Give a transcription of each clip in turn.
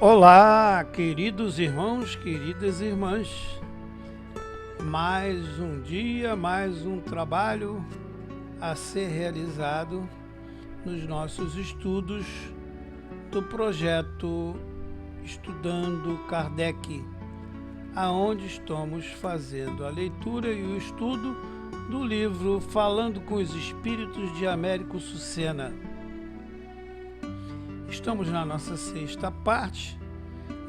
Olá, queridos irmãos, queridas irmãs. Mais um dia, mais um trabalho a ser realizado nos nossos estudos do projeto Estudando Kardec, aonde estamos fazendo a leitura e o estudo do livro Falando com os Espíritos de Américo Sucena. Estamos na nossa sexta parte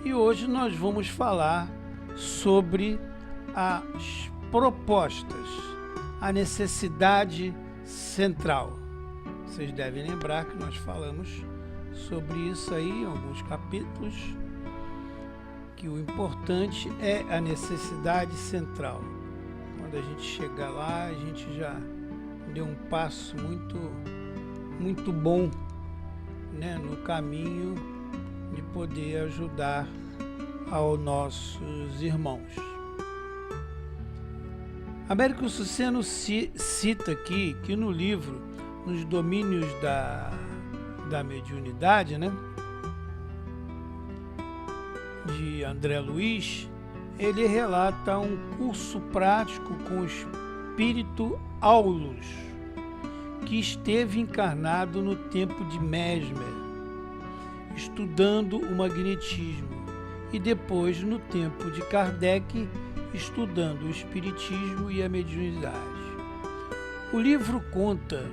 e hoje nós vamos falar sobre as propostas, a necessidade central. Vocês devem lembrar que nós falamos sobre isso aí em alguns capítulos, que o importante é a necessidade central. Quando a gente chega lá, a gente já deu um passo muito bom, né, no caminho de poder ajudar aos nossos irmãos. Américo Sucena cita aqui que no livro, nos domínios da mediunidade, né, de André Luiz, ele relata um curso prático com o espírito Aulus, que esteve encarnado no tempo de Mesmer, estudando o magnetismo, e depois no tempo de Kardec, estudando o espiritismo e a mediunidade. O livro conta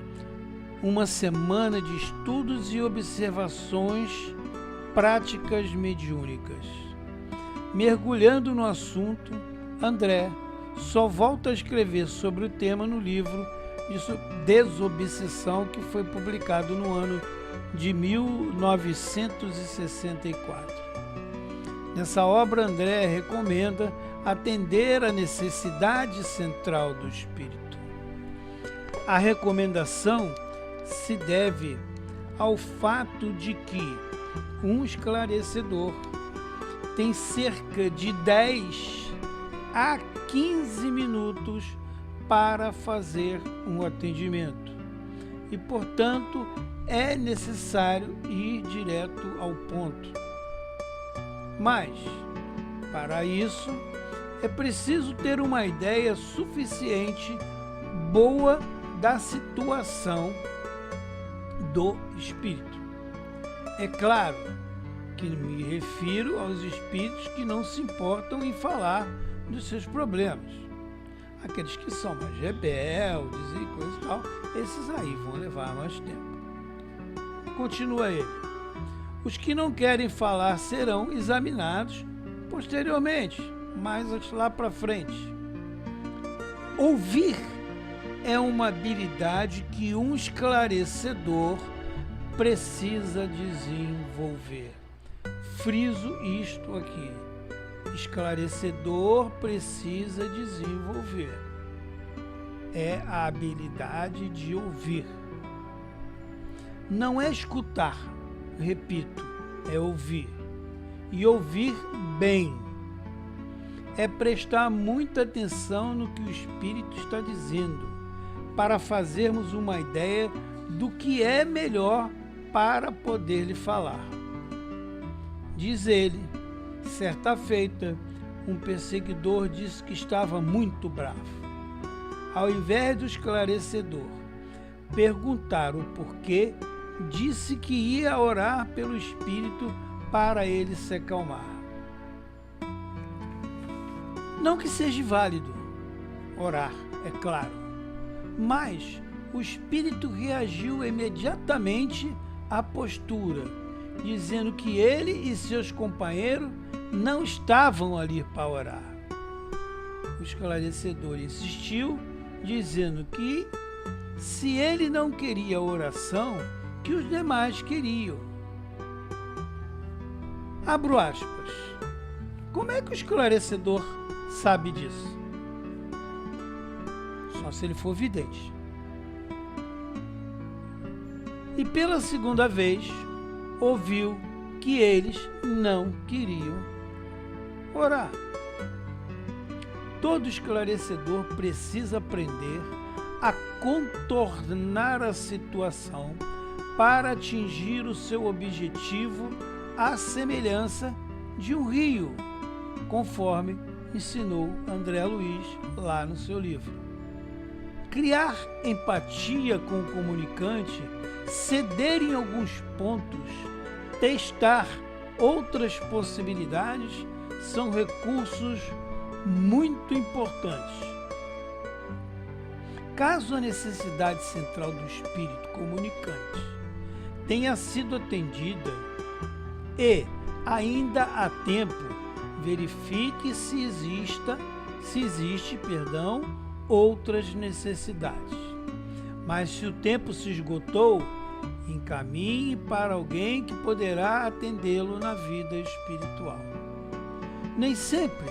uma semana de estudos e observações práticas mediúnicas. Mergulhando no assunto, André só volta a escrever sobre o tema no livro de Desobsessão, que foi publicado no ano de 1964. Nessa obra, André recomenda atender à necessidade central do espírito. A recomendação se deve ao fato de que um esclarecedor tem cerca de 10 a 15 minutos para fazer um atendimento e, portanto, é necessário ir direto ao ponto. Mas, para isso, é preciso ter uma ideia suficiente boa da situação do espírito. É claro que me refiro aos espíritos que não se importam em falar dos seus problemas. Aqueles que são mais rebeldes e coisa e tal, esses aí vão levar mais tempo. Continua ele. Os que não querem falar serão examinados posteriormente, mais lá para frente. Ouvir é uma habilidade que um esclarecedor precisa desenvolver. Friso isto aqui. Esclarecedor precisa desenvolver. É a habilidade de ouvir. Não é escutar, repito, é ouvir. E ouvir bem. É prestar muita atenção no que o Espírito está dizendo, para fazermos uma ideia do que é melhor para poder lhe falar. Diz ele, certa feita, um perseguidor disse que estava muito bravo. Ao invés do esclarecedor perguntar o porquê, disse que ia orar pelo espírito para ele se acalmar. Não que seja válido orar, é claro, mas o espírito reagiu imediatamente à postura, dizendo que ele e seus companheiros não estavam ali para orar. O esclarecedor insistiu, dizendo que se ele não queria oração, que os demais queriam. Abro aspas. Como é que o esclarecedor sabe disso? Só se ele for vidente. E pela segunda vez, ouviu que eles não queriam orar. Todo esclarecedor precisa aprender a contornar a situação para atingir o seu objetivo à semelhança de um rio, conforme ensinou André Luiz lá no seu livro. Criar empatia com o comunicante, ceder em alguns pontos, testar outras possibilidades são recursos muito importantes. Caso a necessidade central do espírito comunicante tenha sido atendida e ainda há tempo, verifique se existe, outras necessidades. Mas se o tempo se esgotou, encaminhe para alguém que poderá atendê-lo na vida espiritual. Nem sempre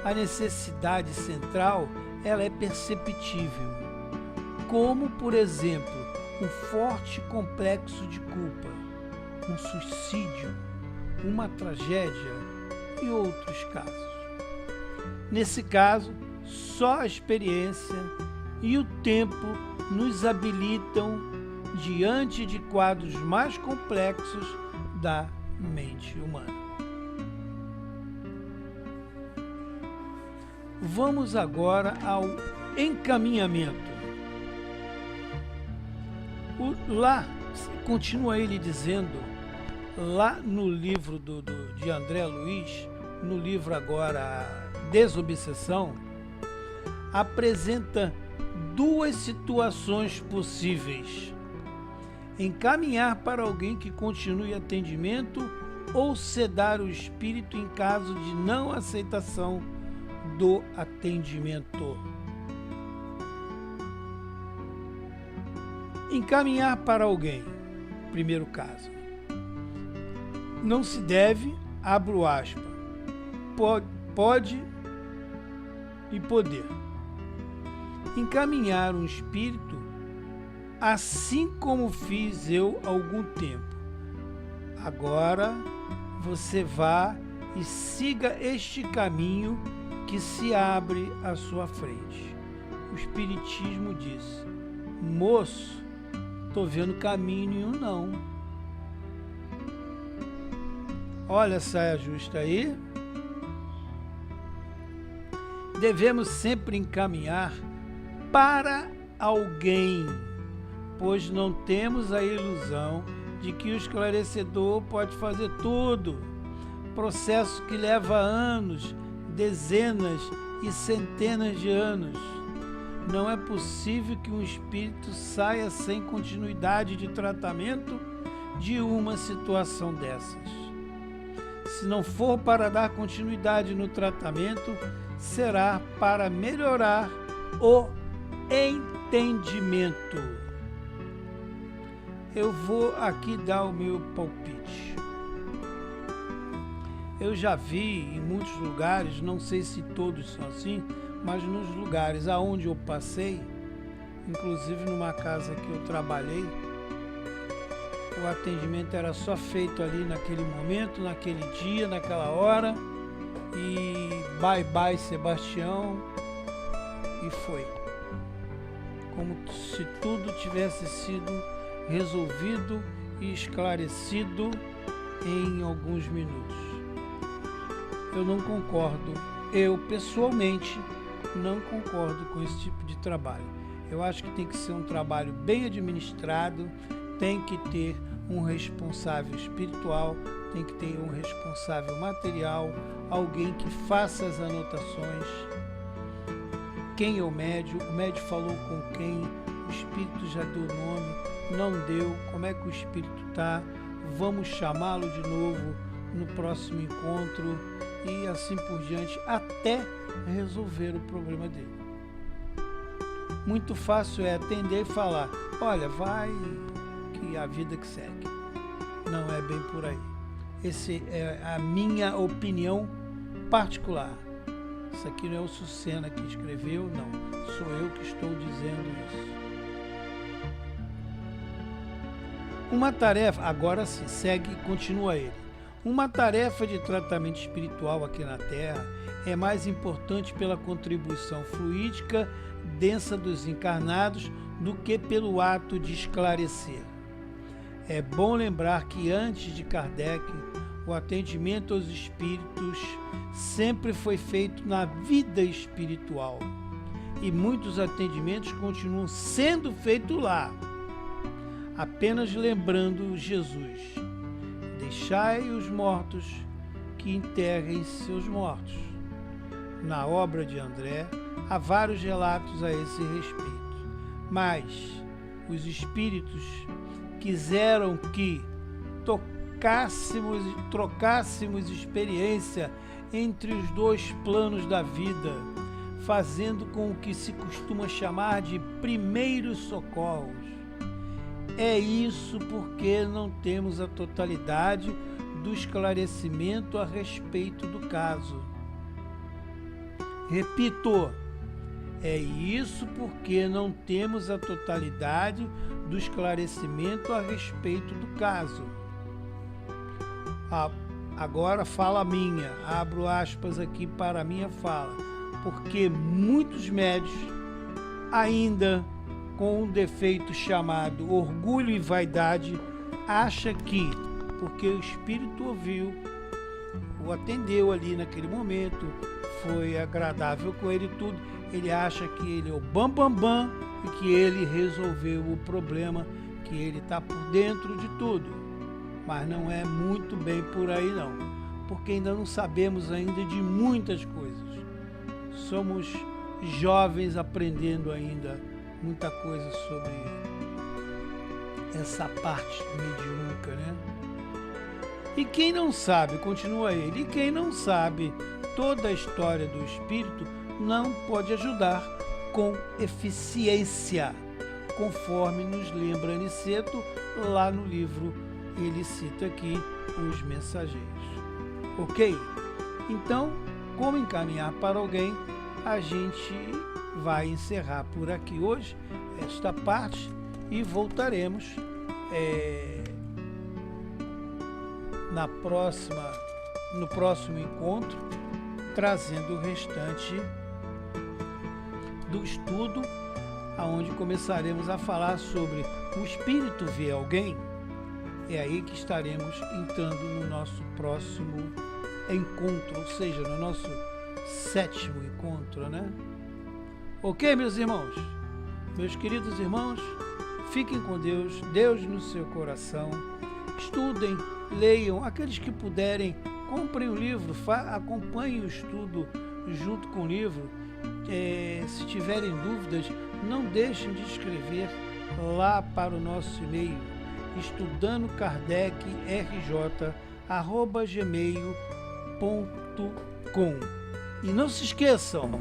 a necessidade central ela é perceptível, como, por exemplo, um forte complexo de culpa, um suicídio, uma tragédia e outros casos. Nesse caso, só a experiência e o tempo nos habilitam diante de quadros mais complexos da mente humana. Vamos agora ao encaminhamento. Lá, continua ele dizendo, lá no livro de André Luiz, no livro agora Desobsessão, apresenta duas situações possíveis: encaminhar para alguém que continue atendimento ou sedar o espírito em caso de não aceitação do atendimento. Encaminhar para alguém, primeiro caso, não se deve, abro aspas, pode e poder. Encaminhar um espírito, assim como fiz eu há algum tempo. Agora você vá e siga este caminho que se abre à sua frente. O Espiritismo diz: moço, tô vendo caminho nenhum não. Olha a saia justa aí. Devemos sempre encaminhar para alguém, pois não temos a ilusão de que o esclarecedor pode fazer tudo. Processo que leva anos, dezenas e centenas de anos. Não é possível que um espírito saia sem continuidade de tratamento de uma situação dessas. Se não for para dar continuidade no tratamento, será para melhorar o entendimento. Eu vou aqui dar o meu palpite. Eu já vi em muitos lugares, não sei se todos são assim, mas nos lugares aonde eu passei, inclusive numa casa que eu trabalhei, o atendimento era só feito ali naquele momento, naquele dia, naquela hora, e bye bye Sebastião, e foi. Como se tudo tivesse sido resolvido e esclarecido em alguns minutos. Eu não concordo, eu pessoalmente não concordo com esse tipo de trabalho. Eu acho que tem que ser um trabalho bem administrado, tem que ter um responsável espiritual, tem que ter um responsável material, alguém que faça as anotações. Quem é o médium falou com quem, o espírito já deu nome, não deu, como é que o espírito está, vamos chamá-lo de novo no próximo encontro e assim por diante, até resolver o problema dele. Muito fácil é atender e falar: olha, vai que a vida que segue. Não é bem por aí. Essa é a minha opinião particular. Isso aqui não é o Sucena que escreveu, não. Sou eu que estou dizendo isso. Uma tarefa, agora sim, segue, continua ele. Uma tarefa de tratamento espiritual aqui na Terra é mais importante pela contribuição fluídica densa dos encarnados do que pelo ato de esclarecer. É bom lembrar que antes de Kardec, o atendimento aos espíritos sempre foi feito na vida espiritual. E muitos atendimentos continuam sendo feitos lá. Apenas lembrando Jesus: deixai os mortos que enterrem seus mortos. Na obra de André, há vários relatos a esse respeito. Mas os espíritos quiseram que trocássemos experiência entre os dois planos da vida, fazendo com o que se costuma chamar de primeiros socorros. É isso porque não temos a totalidade do esclarecimento a respeito do caso. Repito, é isso porque não temos a totalidade do esclarecimento a respeito do caso. Agora fala minha, abro aspas aqui para a minha fala, porque muitos médios, ainda com um defeito chamado orgulho e vaidade, acham que, porque o espírito ouviu, o atendeu ali naquele momento, foi agradável com ele tudo, ele acha que ele é o bam e que ele resolveu o problema, que ele está por dentro de tudo. Mas não é muito bem por aí não, porque ainda não sabemos ainda de muitas coisas. Somos jovens aprendendo ainda muita coisa sobre essa parte mediúnica, né? E quem não sabe, continua ele, e quem não sabe toda a história do espírito não pode ajudar com eficiência, conforme nos lembra Aniceto lá no livro. Ele cita aqui os mensageiros. Ok? Então, como encaminhar para alguém, a gente vai encerrar por aqui hoje esta parte e voltaremos no próximo encontro, trazendo o restante do estudo, aonde começaremos a falar sobre o espírito vê alguém. É aí que estaremos entrando no nosso próximo encontro, ou seja, no nosso 7º encontro, né? Ok, meus irmãos? Meus queridos irmãos, fiquem com Deus, Deus no seu coração. Estudem, leiam, aqueles que puderem, comprem o livro, acompanhem o estudo junto com o livro. Se tiverem dúvidas, não deixem de escrever lá para o nosso e-mail estudandocardec@gmail.com. E não se esqueçam,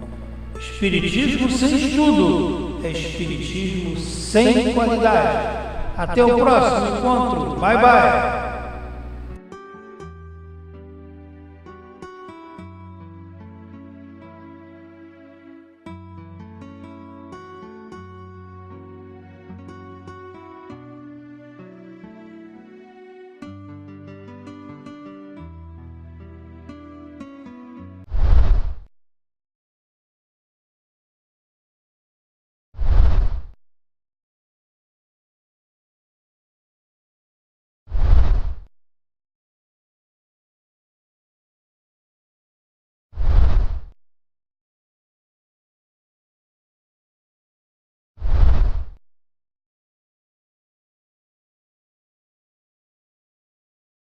espiritismo sem estudo é espiritismo sem qualidade. Até o próximo encontro. Bye, bye.